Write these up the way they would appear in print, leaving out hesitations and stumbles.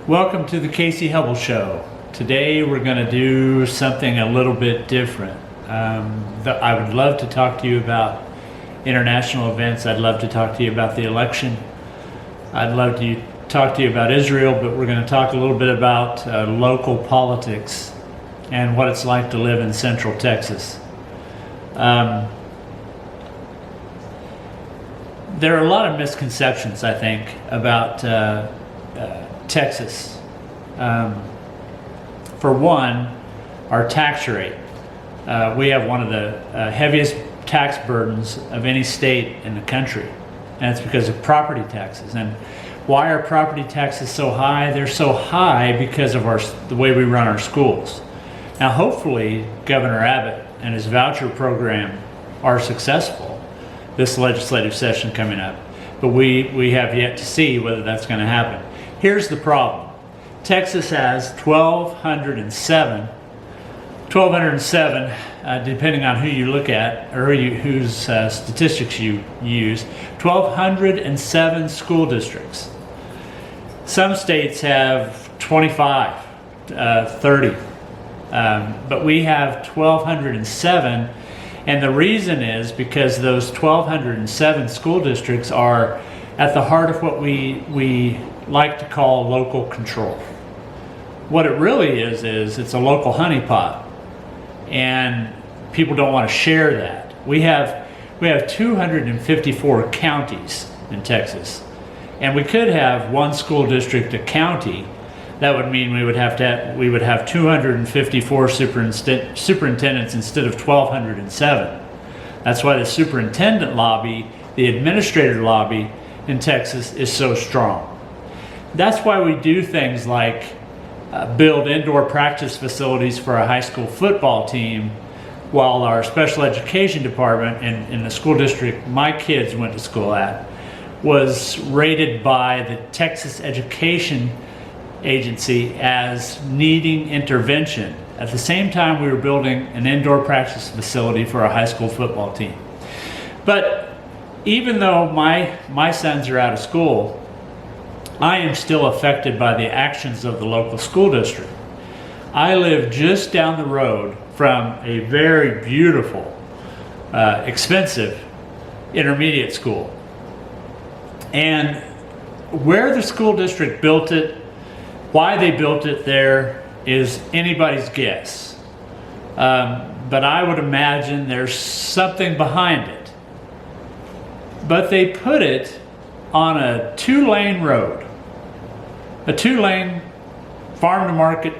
Welcome to the Casey Hubble Show. Today we're going to do something a little bit different. I would love to talk to you about international events. I'd love to talk to you about the election. I'd love to talk to you about Israel, but we're going to talk a little bit about local politics and what it's like to live in Central Texas. There are a lot of misconceptions, I think, about Texas. For one, our tax rate. We have one of the heaviest tax burdens of any state in the country, and it's because of property taxes. And why are property taxes so high? They're so high because of the way we run our schools. Now, hopefully, Governor Abbott and his voucher program are successful this legislative session coming up, but we have yet to see whether that's going to happen. Here's the problem. Texas has 1,207, depending on who you look at or whose statistics you use, 1,207 school districts. Some states have 25, 30, but we have 1,207, and the reason is because those 1,207 school districts are at the heart of what we like to call local control. What it really is it's a local honeypot, and people don't want to share that. We have 254 counties in Texas, and we could have one school district a county. That would mean we would have 254 superintendents instead of 1,207. That's why the superintendent lobby, the administrator lobby in Texas is so strong. That's why we do things like build indoor practice facilities for a high school football team, while our special education department in the school district my kids went to school at was rated by the Texas Education Agency as needing intervention. At the same time, we were building an indoor practice facility for a high school football team. But even though my sons are out of school, I am still affected by the actions of the local school district. I live just down the road from a very beautiful, expensive intermediate school. And where the school district built it, why they built it there, is anybody's guess. But I would imagine there's something behind it. But they put it on a two-lane road, a two-lane farm-to-market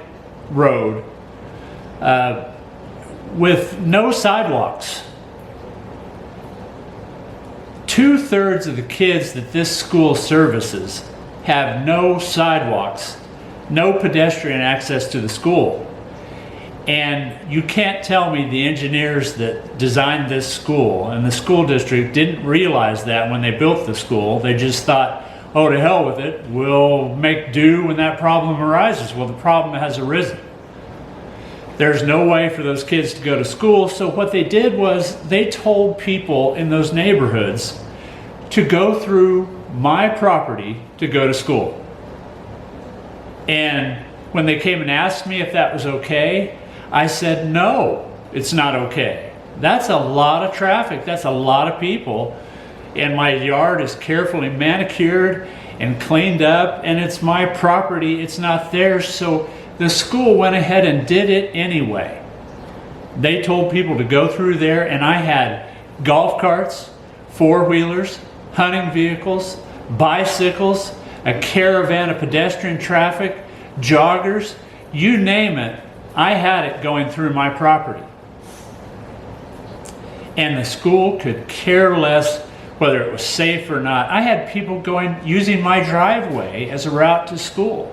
road with no sidewalks. 2/3 of the kids that this school services have no sidewalks, no pedestrian access to the school. And you can't tell me the engineers that designed this school and the school district didn't realize that when they built the school. They just thought, oh, to hell with it, we'll make do when that problem arises. Well, the problem has arisen. There's no way for those kids to go to school, so what they did was they told people in those neighborhoods to go through my property to go to school. And when they came and asked me if that was okay, I said, no, it's not okay. That's a lot of traffic. That's a lot of people. And my yard is carefully manicured and cleaned up, and it's my property. It's not theirs. So the school went ahead and did it anyway. They told people to go through there, and I had golf carts, four-wheelers, hunting vehicles, bicycles, a caravan of pedestrian traffic, joggers, you name it, I had it going through my property. And the school could care less whether it was safe or not. I had people using my driveway as a route to school.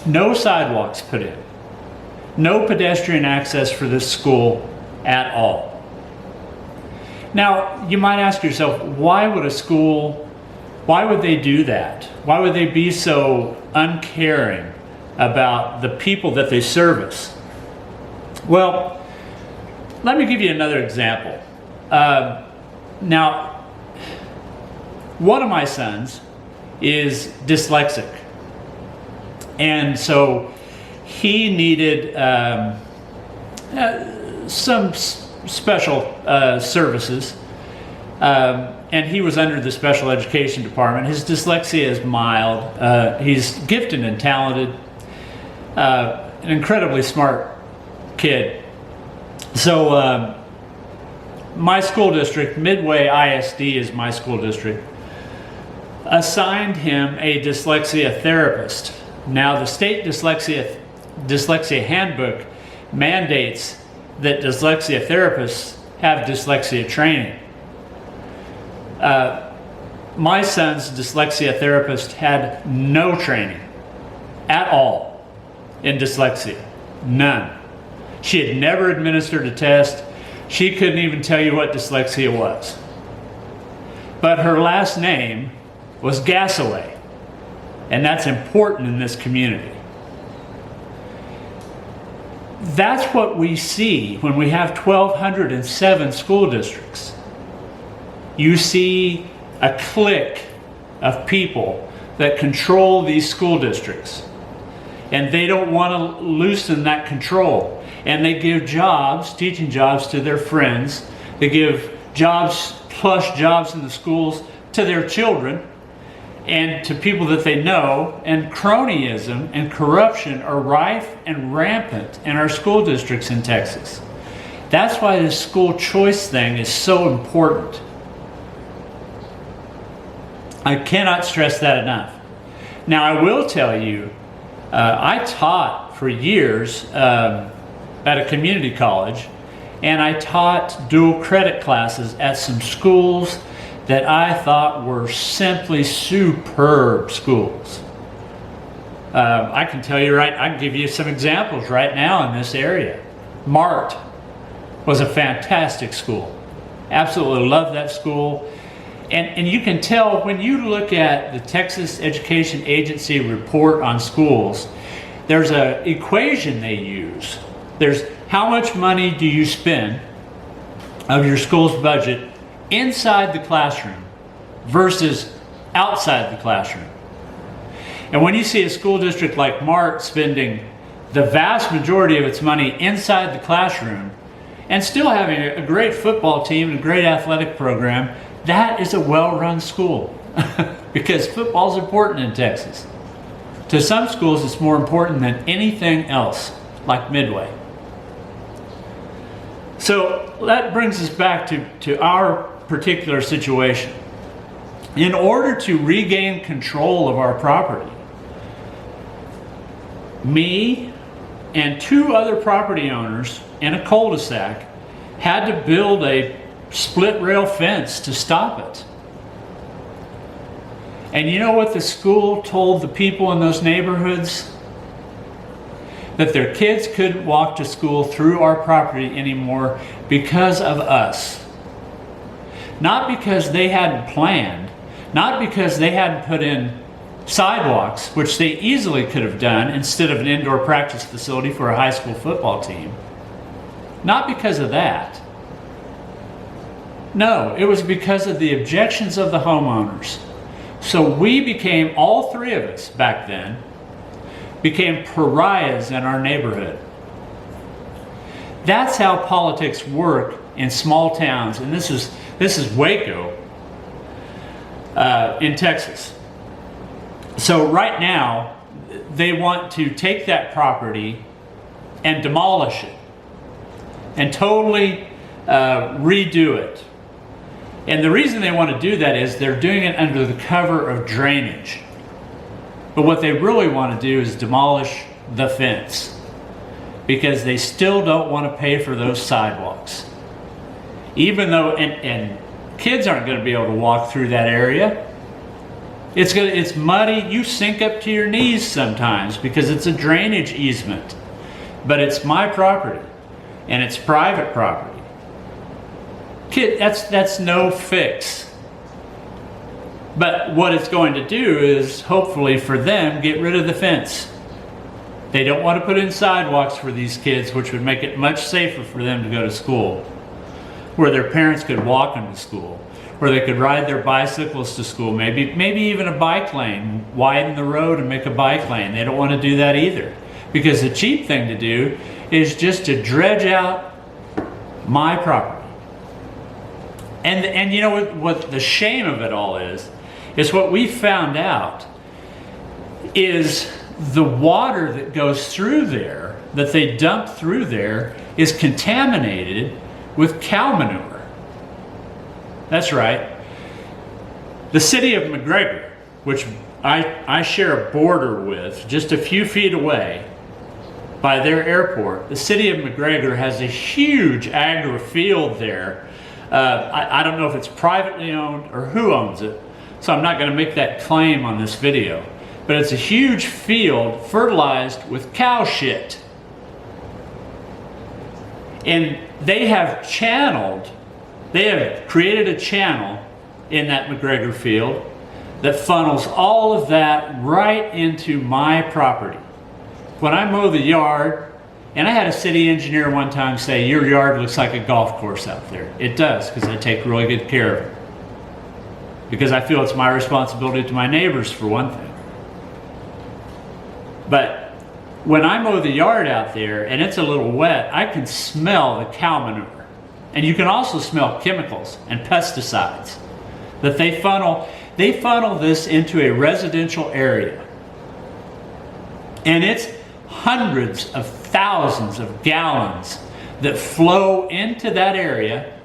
No sidewalks put in. No pedestrian access for this school at all. Now, you might ask yourself, why would they do that? Why would they be so uncaring about the people that they service? Well, let me give you another example. Now, one of my sons is dyslexic. And so he needed some special services. And he was under the special education department. His dyslexia is mild. He's gifted and talented. An incredibly smart kid. So my school district, Midway ISD is my school district, assigned him a dyslexia therapist. Now the state dyslexia handbook mandates that dyslexia therapists have dyslexia training. My son's dyslexia therapist had no training at all in dyslexia. None. She had never administered a test. She couldn't even tell you what dyslexia was. But her last name was Gasaway, and that's important in this community. That's what we see when we have 1,207 school districts. You see a clique of people that control these school districts, and they don't want to loosen that control. And they give jobs, teaching jobs, to their friends. They give jobs, plush jobs in the schools, to their children and to people that they know. And cronyism and corruption are rife and rampant in our school districts in Texas. That's why this school choice thing is so important. I cannot stress that enough. Now, I will tell you, I taught for years at a community college, and I taught dual credit classes at some schools that I thought were simply superb schools. I can tell you I can give you some examples right now in this area. Mart was a fantastic school. Absolutely loved that school. And you can tell when you look at the Texas Education Agency report on schools, there's an equation they use. There's how much money do you spend of your school's budget inside the classroom versus outside the classroom. And when you see a school district like Mart spending the vast majority of its money inside the classroom and still having a great football team and a great athletic program, that is a well-run school. Because football is important in Texas. To some schools, it's more important than anything else, like Midway. So that brings us back to our particular situation. In order to regain control of our property, me and two other property owners in a cul-de-sac had to build a split rail fence to stop it. And you know what the school told the people in those neighborhoods? That their kids couldn't walk to school through our property anymore because of us. Not because they hadn't planned, not because they hadn't put in sidewalks, which they easily could have done instead of an indoor practice facility for a high school football team. Not because of that. No, it was because of the objections of the homeowners. So we became, all three of us back then, became pariahs in our neighborhood. That's how politics work in small towns, and this is Waco in Texas. So right now, they want to take that property and demolish it and totally redo it. And the reason they want to do that is they're doing it under the cover of drainage. But what they really want to do is demolish the fence, because they still don't want to pay for those sidewalks. Even though, and kids aren't going to be able to walk through that area. It's muddy. You sink up to your knees sometimes because it's a drainage easement. But it's my property, and it's private property. Kid, that's no fix. But what it's going to do is, hopefully for them, get rid of the fence. They don't want to put in sidewalks for these kids, which would make it much safer for them to go to school. where their parents could walk them to school, where they could ride their bicycles to school, maybe even a bike lane, widen the road and make a bike lane. They don't want to do that either, because the cheap thing to do is just to dredge out my property. And you know what the shame of it all is what we found out is the water that goes through there, that they dump through there, is contaminated with cow manure. That's right. The city of McGregor, which I share a border with just a few feet away by their airport, the city of McGregor has a huge agri field there. I don't know if it's privately owned or who owns it, so I'm not going to make that claim on this video. But it's a huge field fertilized with cow shit. And they have created a channel in that McGregor field that funnels all of that right into my property. When I mow the yard, and I had a city engineer one time say, your yard looks like a golf course out there. It does, because I take really good care of it. Because I feel it's my responsibility to my neighbors, for one thing. But when I mow the yard out there and it's a little wet, I can smell the cow manure. And you can also smell chemicals and pesticides that they funnel this into a residential area. And it's hundreds of thousands of gallons that flow into that area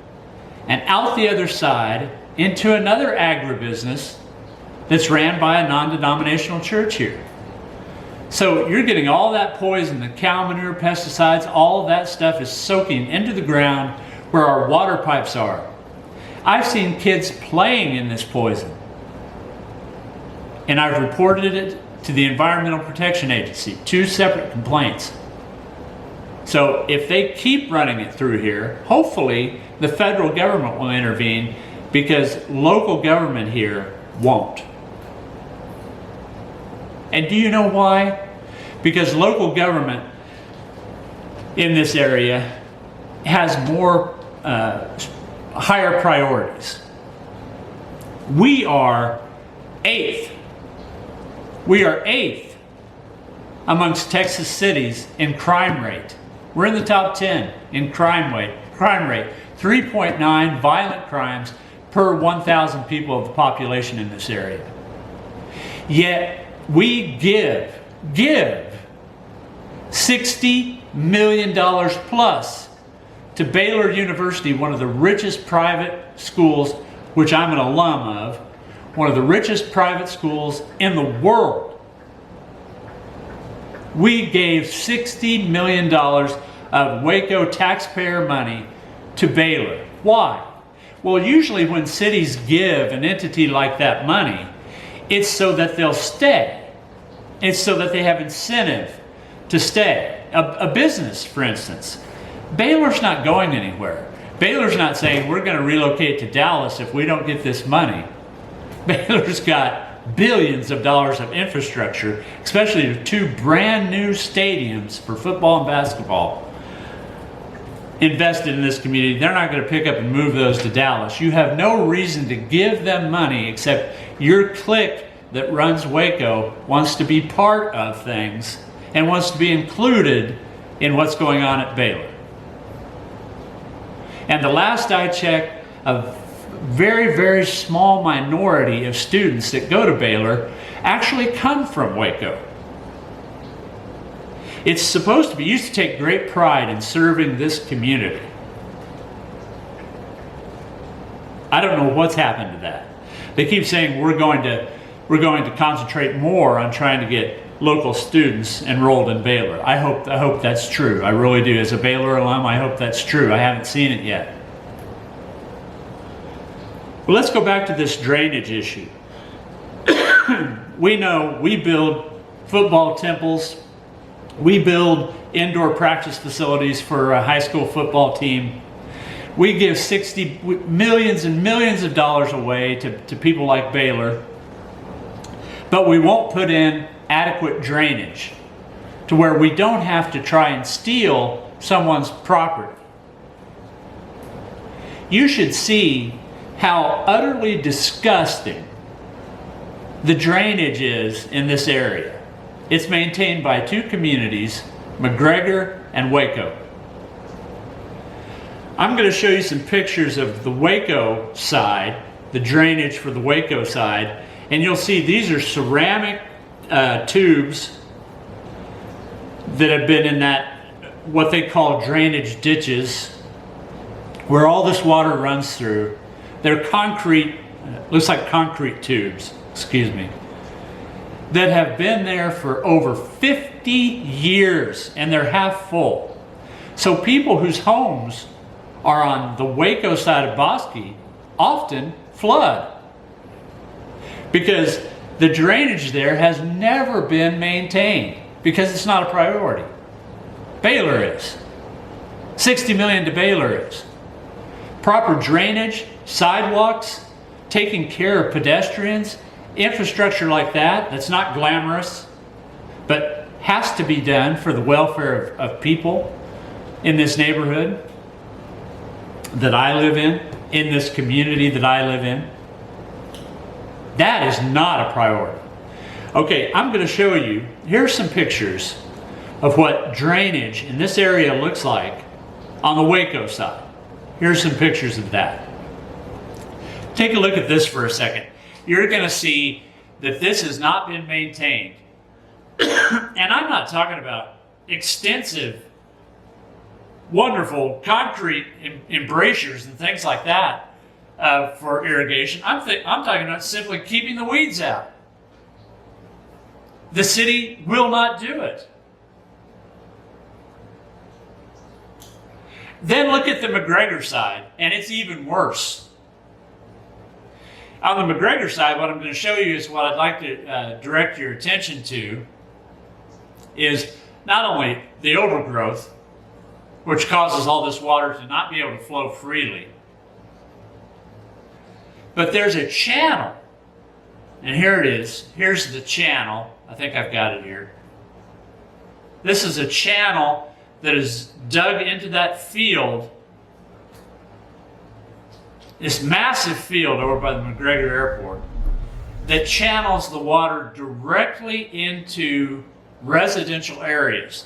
and out the other side into another agribusiness that's ran by a non-denominational church here. So you're getting all that poison, the cow manure, pesticides, all of that stuff is soaking into the ground where our water pipes are. I've seen kids playing in this poison. And I've reported it to the Environmental Protection Agency, 2 separate complaints. So if they keep running it through here, hopefully the federal government will intervene, because local government here won't. And do you know why? Because local government in this area has more higher priorities. We are 8th. We are 8th amongst Texas cities in crime rate. We're in the top 10 in crime rate. 3.9 violent crimes per 1,000 people of the population in this area. Yet we give $60 million plus to Baylor University, one of the richest private schools, which I'm an alum of, one of the richest private schools in the world. We gave $60 million of Waco taxpayer money to Baylor. Why? Well, usually when cities give an entity like that money, it's so that they'll stay. It's so that they have incentive to stay. A business, for instance. Baylor's not going anywhere. Baylor's not saying we're going to relocate to Dallas if we don't get this money. Baylor's got billions of dollars of infrastructure, especially 2 brand new stadiums for football and basketball invested in this community. They're not going to pick up and move those to Dallas. You have no reason to give them money except your clique that runs Waco wants to be part of things and wants to be included in what's going on at Baylor. And the last I checked, a very, very small minority of students that go to Baylor actually come from Waco. It's supposed to be, used to take great pride in serving this community. I don't know what's happened to that. They keep saying we're going to concentrate more on trying to get local students enrolled in Baylor. I hope that's true. I really do. As a Baylor alum, I hope that's true. I haven't seen it yet. Well, let's go back to this drainage issue. We know we build football temples. We build indoor practice facilities for a high school football team. We give millions and millions of dollars away to people like Baylor, but we won't put in adequate drainage to where we don't have to try and steal someone's property. you should see how utterly disgusting the drainage is in this area. It's maintained by two communities, McGregor and Waco. I'm going to show you some pictures of the Waco side, the drainage for the Waco side, and you'll see these are ceramic tubes that have been in that, what they call drainage ditches, where all this water runs through. They're concrete, looks like concrete tubes, excuse me, that have been there for over 50 years, and they're half full. So people whose homes are on the Waco side of Bosque often flood because the drainage there has never been maintained because it's not a priority. Baylor is. 60 million to Baylor is. Proper drainage, sidewalks, taking care of pedestrians, infrastructure like that, that's not glamorous, but has to be done for the welfare of people in this neighborhood that I live in this community that I live in. That is not a priority. Okay, I'm going to show you, here's some pictures of what drainage in this area looks like on the Waco side. Here's some pictures of that. Take a look at this for a second. You're going to see that this has not been maintained. And I'm not talking about extensive, wonderful concrete embrasures and things like that for irrigation. I'm talking about simply keeping the weeds out. The city will not do it. Then look at the McGregor side, and it's even worse. On the McGregor side, what I'm going to show you is what I'd like to direct your attention to is not only the overgrowth, which causes all this water to not be able to flow freely, but there's a channel, and here it is. Here's the channel. I think I've got it here. This is a channel that is dug into that field, this massive field over by the McGregor Airport, that channels the water directly into residential areas,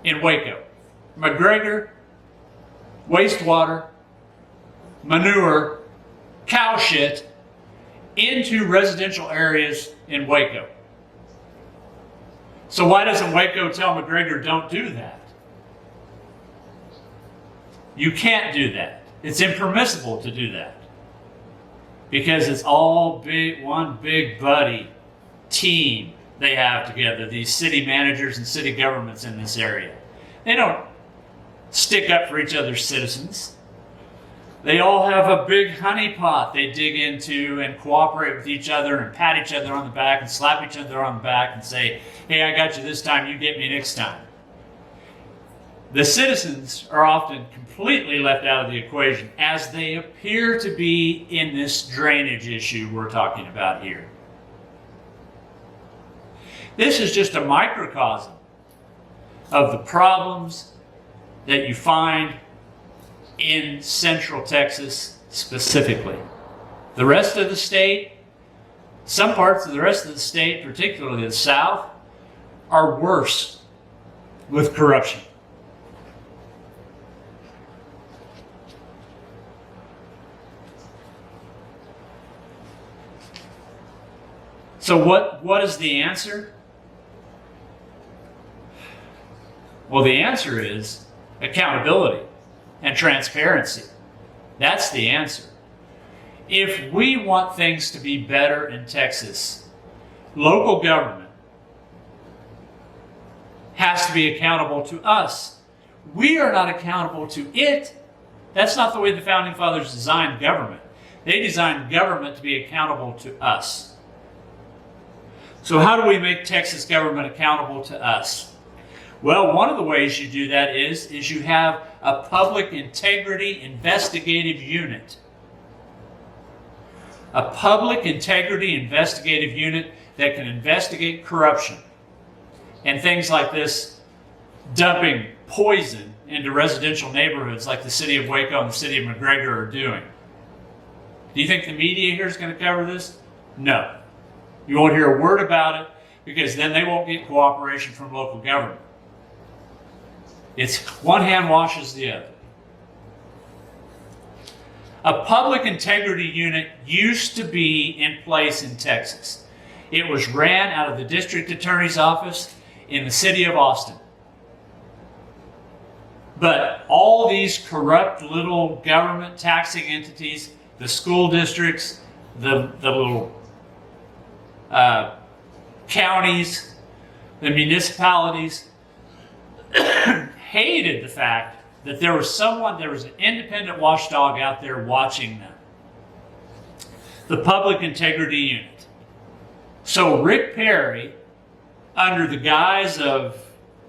in Waco. McGregor, wastewater, manure, cow shit into residential areas in Waco. So why doesn't Waco tell McGregor don't do that? You can't do that. It's impermissible to do that. Because it's all one big buddy team they have together, these city managers and city governments in this area. They don't stick up for each other's citizens. They all have a big honeypot they dig into and cooperate with each other and pat each other on the back and slap each other on the back and say, hey, I got you this time, you get me next time. The citizens are often completely left out of the equation, as they appear to be in this drainage issue we're talking about here. This is just a microcosm of the problems that you find in Central Texas specifically. The rest of the state, some parts of the rest of the state, particularly the South, are worse with corruption. So what is the answer? Well, the answer is accountability and transparency. That's the answer. If we want things to be better in Texas, local government has to be accountable to us. We are not accountable to it. That's not the way the Founding Fathers designed government. They designed government to be accountable to us. So how do we make Texas government accountable to us? Well, one of the ways you do that is you have a public integrity investigative unit. A public integrity investigative unit that can investigate corruption and things like this, dumping poison into residential neighborhoods like the city of Waco and the city of McGregor are doing. Do you think the media here is going to cover this? No. You won't hear a word about it because then they won't get cooperation from local government. It's one hand washes the other. A public integrity unit used to be in place in Texas. It was ran out of the district attorney's office in the city of Austin. But all these corrupt little government taxing entities, the school districts, the little counties, the municipalities, hated the fact that there was an independent watchdog out there watching them. The Public Integrity Unit. So Rick Perry, under the guise of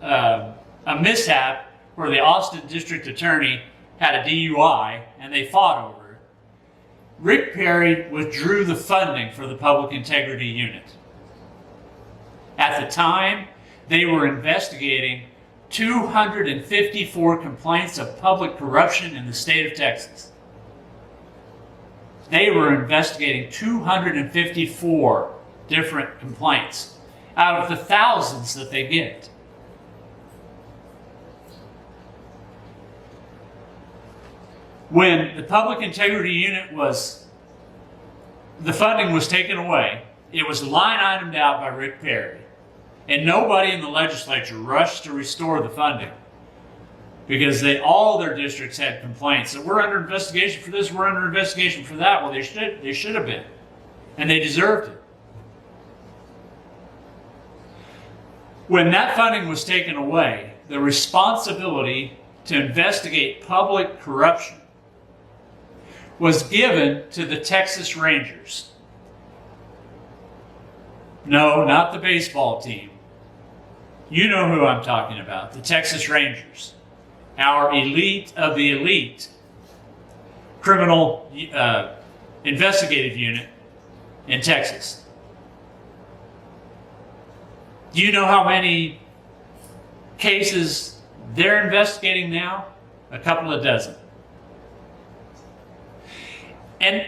a mishap where the Austin district attorney had a DUI and they fought over it, Rick Perry withdrew the funding for the Public Integrity Unit. At the time, they were investigating 254 complaints of public corruption in the state of Texas. They were investigating 254 different complaints out of the thousands that they get. When the Public Integrity Unit the funding was taken away, it was line itemed out by Rick Perry. And nobody in the legislature rushed to restore the funding because all their districts had complaints that we're under investigation for this, we're under investigation for that. Well, they should have been, and they deserved it. When that funding was taken away, the responsibility to investigate public corruption was given to the Texas Rangers. No, not the baseball team. You know who I'm talking about, the Texas Rangers, our elite of the elite criminal investigative unit in Texas. Do you know how many cases they're investigating now? A couple of dozen. And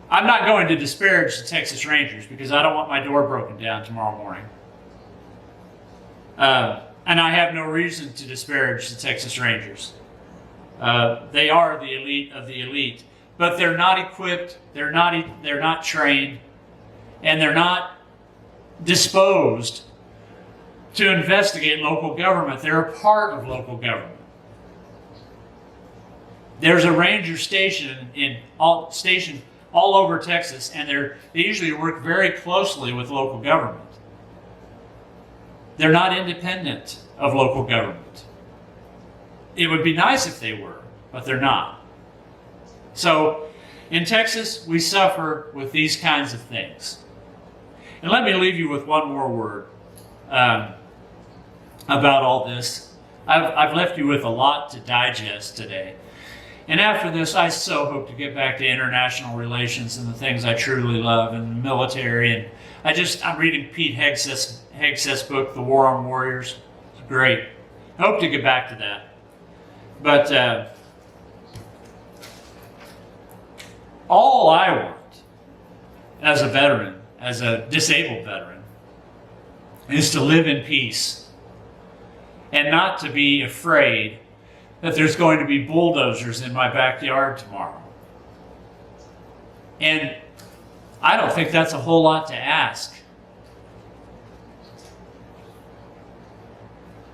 I'm not going to disparage the Texas Rangers because I don't want my door broken down tomorrow morning. And I have no reason to disparage the Texas Rangers. They are the elite of the elite, but they're not equipped, they're not trained, and they're not disposed to investigate local government. They're a part of local government. There's a ranger station all over Texas, and they usually work very closely with local government. They're not independent of local government. It would be nice if they were, but they're not. So in Texas, we suffer with these kinds of things. And let me leave you with one more word about all this. I've left you with a lot to digest today. And after this, I so hope to get back to international relations and the things I truly love, and the military. And I'm reading Pete Hegseth's book, The War on Warriors. It's great. I hope to get back to that. But all I want as a veteran, as a disabled veteran, is to live in peace and not to be afraid that there's going to be bulldozers in my backyard tomorrow. And I don't think that's a whole lot to ask.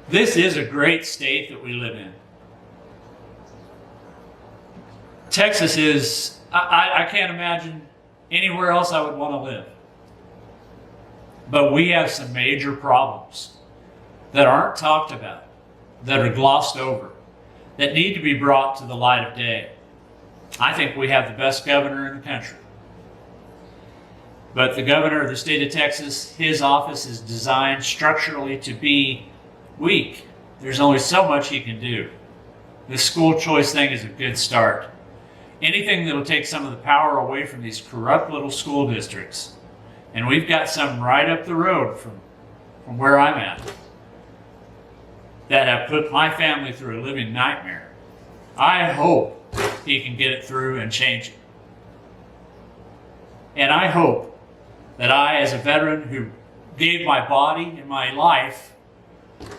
This is a great state that we live in. Texas is, I can't imagine anywhere else I would want to live. But we have some major problems that aren't talked about, that are glossed over, that need to be brought to the light of day. I think we have the best governor in the country. But the governor of the state of Texas, his office is designed structurally to be weak. There's only so much he can do. This school choice thing is a good start. Anything that'll take some of the power away from these corrupt little school districts. And we've got some right up the road from where I'm at. that have put my family through a living nightmare. I hope he can get it through and change it. And I hope that I, as a veteran who gave my body and my life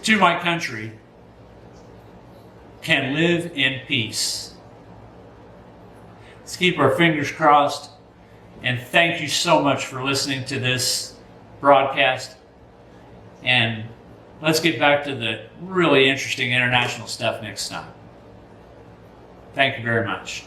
to my country, can live in peace. Let's keep our fingers crossed. And thank you so much for listening to this broadcast. And let's get back to the really interesting international stuff next time. Thank you very much.